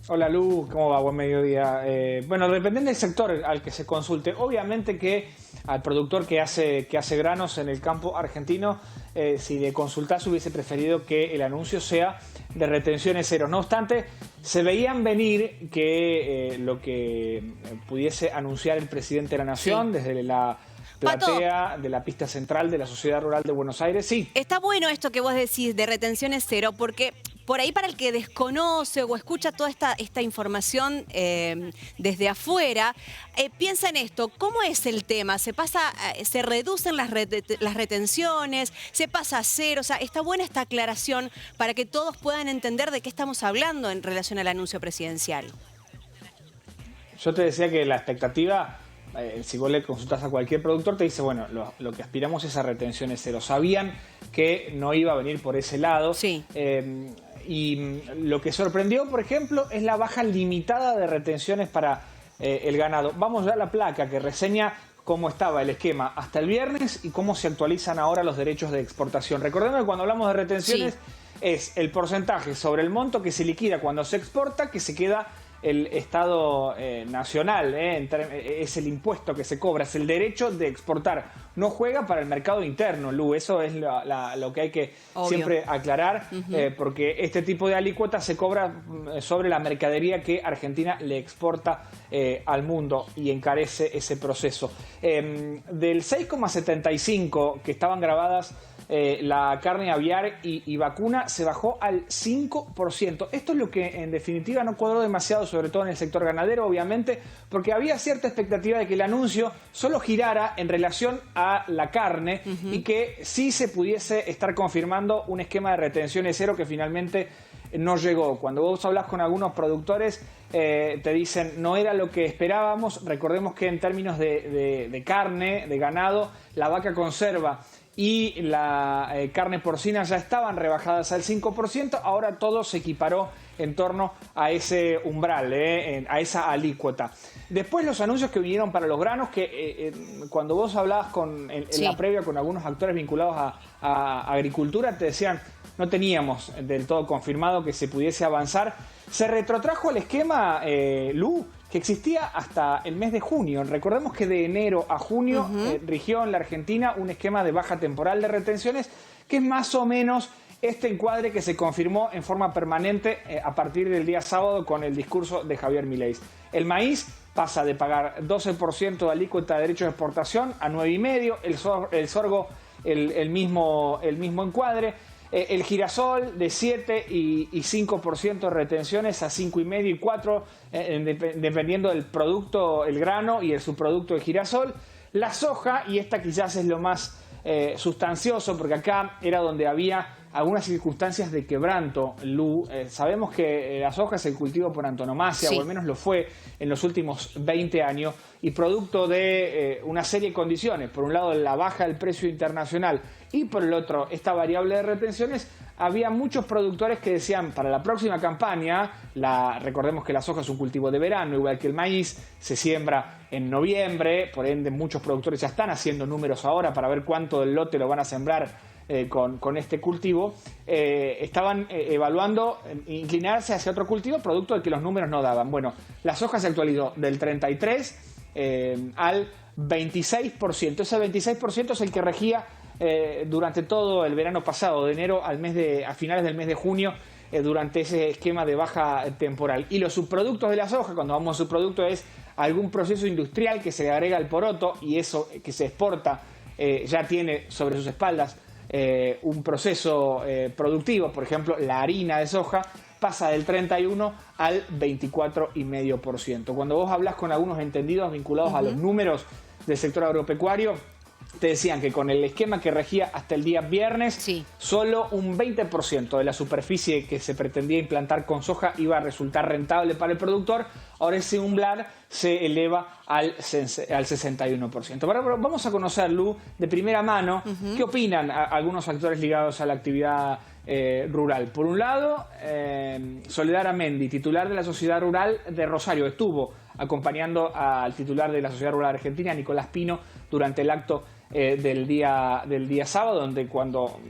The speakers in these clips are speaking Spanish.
Hola Lu, ¿cómo va? Buen mediodía. Bueno, dependiendo del sector al que se consulte, obviamente que al productor que hace granos en el campo argentino, si le consultas hubiese preferido que el anuncio sea de retenciones cero. No obstante, se veían venir que lo que pudiese anunciar el presidente de la Sí. Nación desde la Pato, platea de la pista central de la Sociedad Rural de Buenos Aires, sí. está bueno esto que vos decís de retenciones cero, porque por ahí para el que desconoce o escucha toda esta información desde afuera, piensa en esto, ¿cómo es el tema? ¿Se reducen las retenciones? ¿Se pasa a cero? O sea, está buena esta aclaración para que todos puedan entender de qué estamos hablando en relación al anuncio presidencial. Yo te decía que la expectativa, si vos le consultas a cualquier productor, te dice, bueno, lo que aspiramos es a retenciones cero. Sabían que no iba a venir por ese lado. Sí. Y lo que sorprendió, por ejemplo, es la baja limitada de retenciones para el ganado. Vamos ya a la placa que reseña cómo estaba el esquema hasta el viernes y cómo se actualizan ahora los derechos de exportación. Recordemos que cuando hablamos de Sí. retenciones es el porcentaje sobre el monto que se liquida cuando se exporta, que se queda el Estado nacional, es el impuesto que se cobra, es el derecho de exportar. No juega para el mercado interno, Lu, eso es lo que hay que Obvio. siempre aclarar, porque este tipo de alícuotas se cobra sobre la mercadería que Argentina le exporta al mundo y encarece ese proceso. Del 6,75 que estaban grabadas la carne aviar y vacuna, se bajó al 5%. Esto es lo que en definitiva no cuadró demasiado, sobre todo en el sector ganadero, obviamente, porque había cierta expectativa de que el anuncio solo girara en relación a la carne y que sí se pudiese estar confirmando un esquema de retenciones cero que finalmente no llegó. Cuando vos hablas con algunos productores, te dicen no era lo que esperábamos. Recordemos que en términos de carne, de ganado, la vaca conserva y la carne porcina ya estaban rebajadas al 5%, ahora todo se equiparó en torno a ese umbral, a esa alícuota. Después los anuncios que vinieron para los granos, que cuando vos hablabas en la previa con algunos actores vinculados a agricultura, te decían no teníamos del todo confirmado que se pudiese avanzar. Se retrotrajo el esquema, Lu, que existía hasta el mes de junio. Recordemos que de enero a junio rigió en la Argentina un esquema de baja temporal de retenciones, que es más o menos este encuadre que se confirmó en forma permanente a partir del día sábado con el discurso de Javier Milei. El maíz pasa de pagar 12% de alícuota de derechos de exportación a 9,5%, el sorgo el mismo encuadre. El girasol de 7 y 5% de retenciones a 5,5 y 4, dependiendo del producto, el grano y el subproducto de girasol. La soja, y esta quizás es lo más sustancioso, porque acá era donde había algunas circunstancias de quebranto, Lu. Sabemos que la soja es el cultivo por antonomasia, Sí. o al menos lo fue en los últimos 20 años, y producto de una serie de condiciones, por un lado la baja del precio internacional y por el otro esta variable de retenciones, había muchos productores que decían para la próxima campaña, recordemos que la soja es un cultivo de verano, igual que el maíz, se siembra en noviembre, por ende muchos productores ya están haciendo números ahora para ver cuánto del lote lo van a sembrar con este cultivo, estaban evaluando inclinarse hacia otro cultivo, producto de que los números no daban. Bueno, la soja se actualizó del 33% al 26%. Ese 26% es el que regía durante todo el verano pasado, de enero a finales del mes de junio, durante ese esquema de baja temporal. Y los subproductos de la soja, cuando vamos a subproducto, es algún proceso industrial que se le agrega al poroto y eso que se exporta ya tiene sobre sus espaldas un proceso productivo. Por ejemplo, la harina de soja pasa del 31 al 24,5%. Cuando vos hablas con algunos entendidos vinculados a los números del sector agropecuario, te decían que con el esquema que regía hasta el día viernes, Sí. solo un 20% de la superficie que se pretendía implantar con soja iba a resultar rentable para el productor. Ahora ese umbral se eleva al 61%. Pero vamos a conocer, Lu, de primera mano, qué opinan algunos actores ligados a la actividad rural. Por un lado, Soledad Aramendi, titular de la Sociedad Rural de Rosario, estuvo acompañando al titular de la Sociedad Rural Argentina, Nicolás Pino, durante el acto del día sábado, donde cuando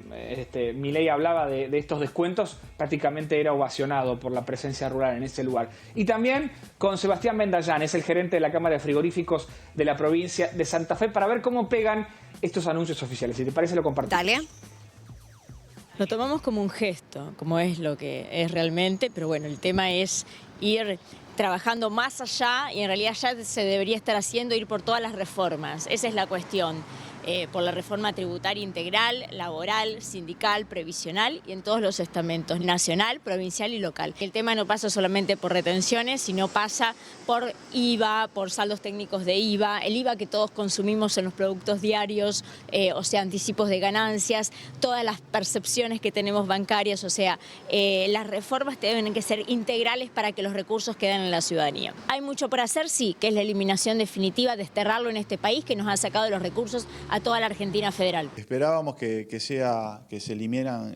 Milei hablaba de estos descuentos, prácticamente era ovacionado por la presencia rural en ese lugar. Y también con Sebastián Mendayán, es el gerente de la Cámara de Frigoríficos de la provincia de Santa Fe, para ver cómo pegan estos anuncios oficiales. Si te parece, lo compartimos. Dale. Lo tomamos como un gesto, como es lo que es realmente, pero bueno, el tema es ir trabajando más allá y en realidad ya se debería estar haciendo, ir por todas las reformas. Esa es la cuestión. Por la reforma tributaria integral, laboral, sindical, previsional y en todos los estamentos, nacional, provincial y local. El tema no pasa solamente por retenciones, sino pasa por IVA, por saldos técnicos de IVA, el IVA que todos consumimos en los productos diarios, o sea, anticipos de ganancias, todas las percepciones que tenemos bancarias, o sea, las reformas deben que ser integrales para que los recursos queden en la ciudadanía. Hay mucho por hacer, sí, que es la eliminación definitiva, desterrarlo en este país que nos ha sacado los recursos a toda la Argentina federal. Esperábamos que se eliminan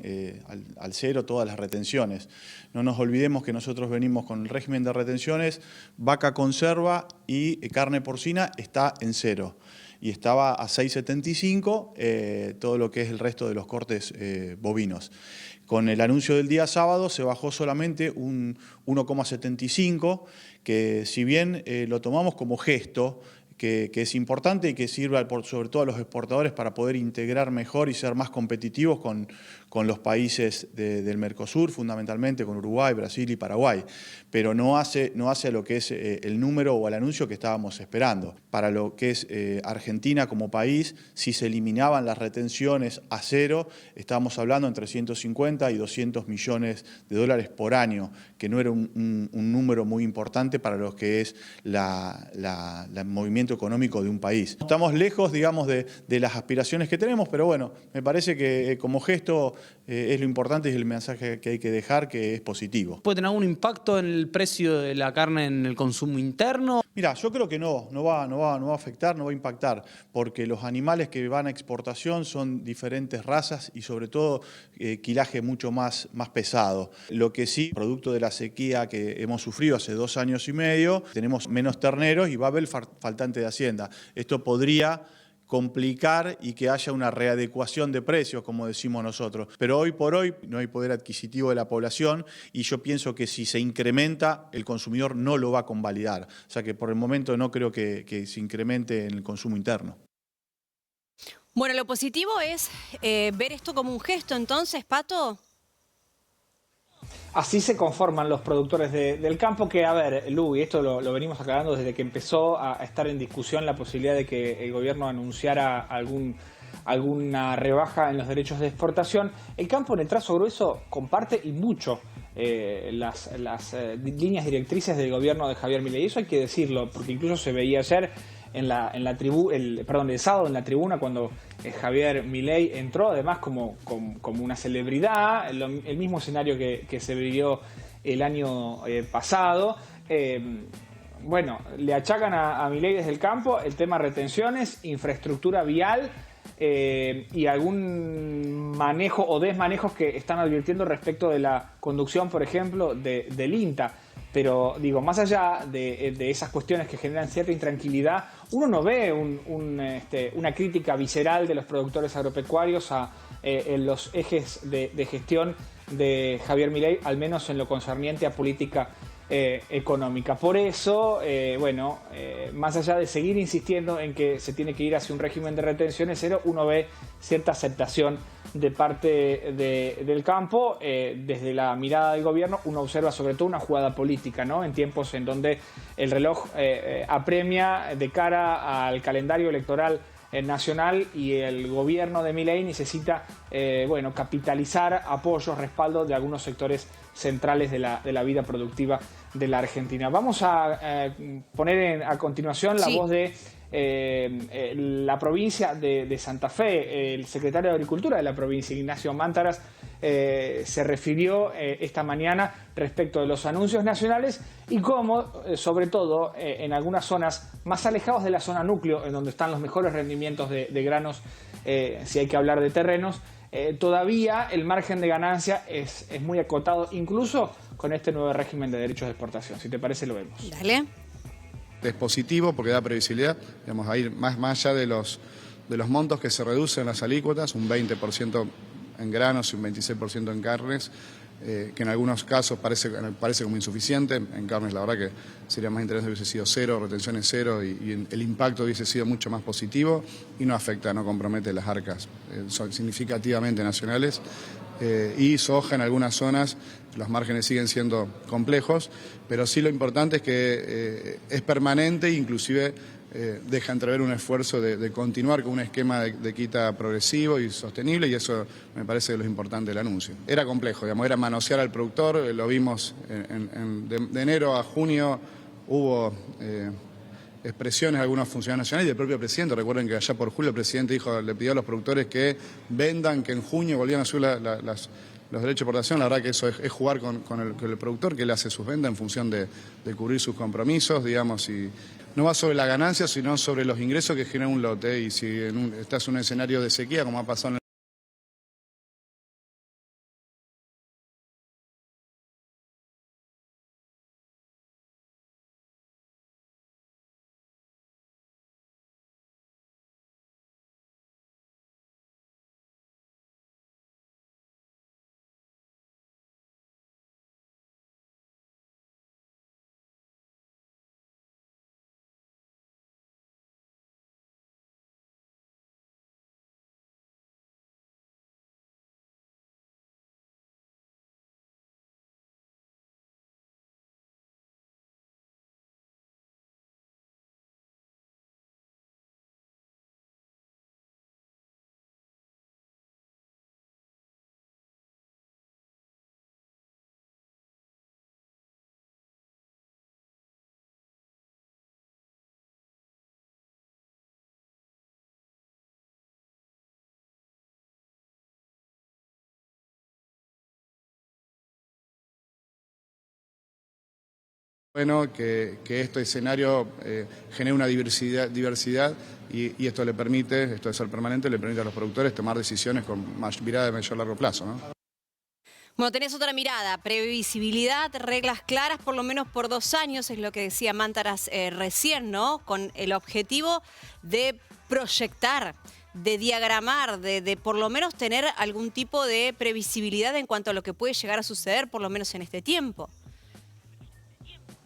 al cero todas las retenciones. No nos olvidemos que nosotros venimos con el régimen de retenciones, vaca conserva y carne porcina está en cero. Y estaba a 6,75 todo lo que es el resto de los cortes bovinos. Con el anuncio del día sábado se bajó solamente un 1,75, que si bien lo tomamos como gesto, que es importante y que sirva sobre todo a los exportadores para poder integrar mejor y ser más competitivos con los países del Mercosur, fundamentalmente con Uruguay, Brasil y Paraguay, pero no hace a lo que es el número o el anuncio que estábamos esperando. Para lo que es Argentina como país, si se eliminaban las retenciones a cero, estábamos hablando entre 150 y 200 millones de dólares por año, que no era un número muy importante para lo que es el movimiento económico de un país. Estamos lejos, digamos, de las aspiraciones que tenemos, pero bueno, me parece que como gesto es lo importante y es el mensaje que hay que dejar, que es positivo. ¿Puede tener algún impacto en el precio de la carne en el consumo interno? Mira, yo creo que no va a afectar, no va a impactar, porque los animales que van a exportación son diferentes razas y sobre todo quilaje mucho más pesado. Lo que sí, producto de la sequía que hemos sufrido hace 2 años y medio, tenemos menos terneros y va a haber faltante de Hacienda. Esto podría complicar y que haya una readecuación de precios, como decimos nosotros. Pero hoy por hoy no hay poder adquisitivo de la población y yo pienso que si se incrementa, el consumidor no lo va a convalidar. O sea que por el momento no creo que se incremente en el consumo interno. Bueno, lo positivo es ver esto como un gesto, entonces, Pato. Así se conforman los productores del campo, que, a ver, Lu, y esto lo venimos aclarando desde que empezó a estar en discusión la posibilidad de que el gobierno anunciara alguna rebaja en los derechos de exportación. El campo, en el trazo grueso, comparte y mucho las líneas directrices del gobierno de Javier Milei. Eso hay que decirlo, porque incluso se veía ayer el sábado en la tribuna cuando Javier Milei entró, además como una celebridad, el mismo escenario que se vivió el año pasado. Bueno, le achacan a Milei desde el campo el tema retenciones, infraestructura vial y algún manejo o desmanejos que están advirtiendo respecto de la conducción, por ejemplo, del INTA. Pero digo, más allá de esas cuestiones que generan cierta intranquilidad, uno no ve una crítica visceral de los productores agropecuarios en los ejes de gestión de Javier Milei, al menos en lo concerniente a política económica. Por eso, más allá de seguir insistiendo en que se tiene que ir hacia un régimen de retenciones cero, uno ve cierta aceptación de parte del campo. Desde la mirada del gobierno uno observa sobre todo una jugada política, ¿no? En tiempos en donde el reloj apremia de cara al calendario electoral nacional y el gobierno de Milei necesita capitalizar apoyos, respaldo de algunos sectores centrales de la vida productiva de la Argentina. Vamos a poner a continuación la voz de la provincia de Santa Fe. El secretario de Agricultura de la provincia, Ignacio Mántaras, se refirió esta mañana respecto de los anuncios nacionales y cómo, sobre todo en algunas zonas más alejadas de la zona núcleo, en donde están los mejores rendimientos de granos, si hay que hablar de terrenos, todavía el margen de ganancia es muy acotado, incluso con este nuevo régimen de derechos de exportación. Si te parece, lo vemos. Dale. Es positivo porque da previsibilidad, digamos, a ir más allá de los montos que se reducen las alícuotas, un 20% en granos y un 26% en carnes, que en algunos casos parece como insuficiente. En carnes la verdad que sería más interesante hubiese sido cero, retenciones cero, y el impacto hubiese sido mucho más positivo y no afecta, no compromete las arcas significativamente nacionales. Y soja en algunas zonas los márgenes siguen siendo complejos, pero sí lo importante es que es permanente e inclusive deja entrever un esfuerzo de continuar con un esquema de quita progresivo y sostenible, y eso me parece lo importante del anuncio. Era complejo, digamos, era manosear al productor, lo vimos de enero a junio, hubo expresiones de algunos funcionarios nacionales y del propio presidente. Recuerden que allá por julio el presidente le pidió a los productores que vendan, que en junio volvían a subir los derechos de exportación. La verdad que eso es jugar con el productor, que él hace sus ventas en función de cubrir sus compromisos, digamos, y no va sobre la ganancia, sino sobre los ingresos que genera un lote. Y si estás en un escenario de sequía, como ha pasado en bueno que este escenario genere una diversidad y esto le permite, esto de ser permanente, le permite a los productores tomar decisiones con mirada de mayor largo plazo, ¿no? Bueno, tenés otra mirada, previsibilidad, reglas claras, por lo menos por 2 años, es lo que decía Mántaras recién, ¿no? Con el objetivo de proyectar, de diagramar, de por lo menos tener algún tipo de previsibilidad en cuanto a lo que puede llegar a suceder, por lo menos en este tiempo.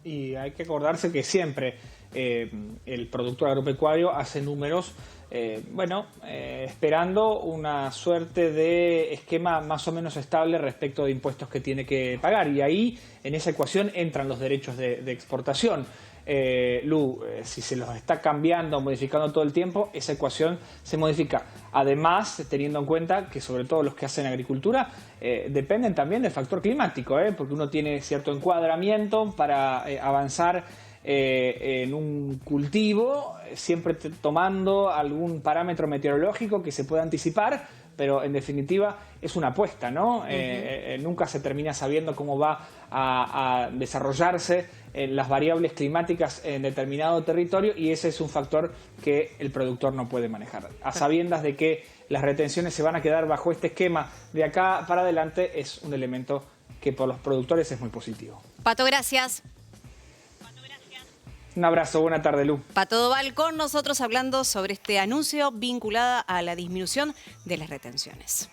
Y hay que acordarse que siempre el productor agropecuario hace números, esperando una suerte de esquema más o menos estable respecto de impuestos que tiene que pagar. Y ahí, en esa ecuación, entran los derechos de exportación. Si se los está cambiando o modificando todo el tiempo, esa ecuación se modifica. Además, teniendo en cuenta que sobre todo los que hacen agricultura dependen también del factor climático, porque uno tiene cierto encuadramiento para avanzar en un cultivo, siempre tomando algún parámetro meteorológico que se pueda anticipar, pero en definitiva es una apuesta, ¿no? Nunca se termina sabiendo cómo va a desarrollarse las variables climáticas en determinado territorio, y ese es un factor que el productor no puede manejar. A sabiendas de que las retenciones se van a quedar bajo este esquema de acá para adelante, es un elemento que por los productores es muy positivo. Pato, gracias. Un abrazo, buena tarde, Lu. Pato Doval con nosotros hablando sobre este anuncio vinculado a la disminución de las retenciones.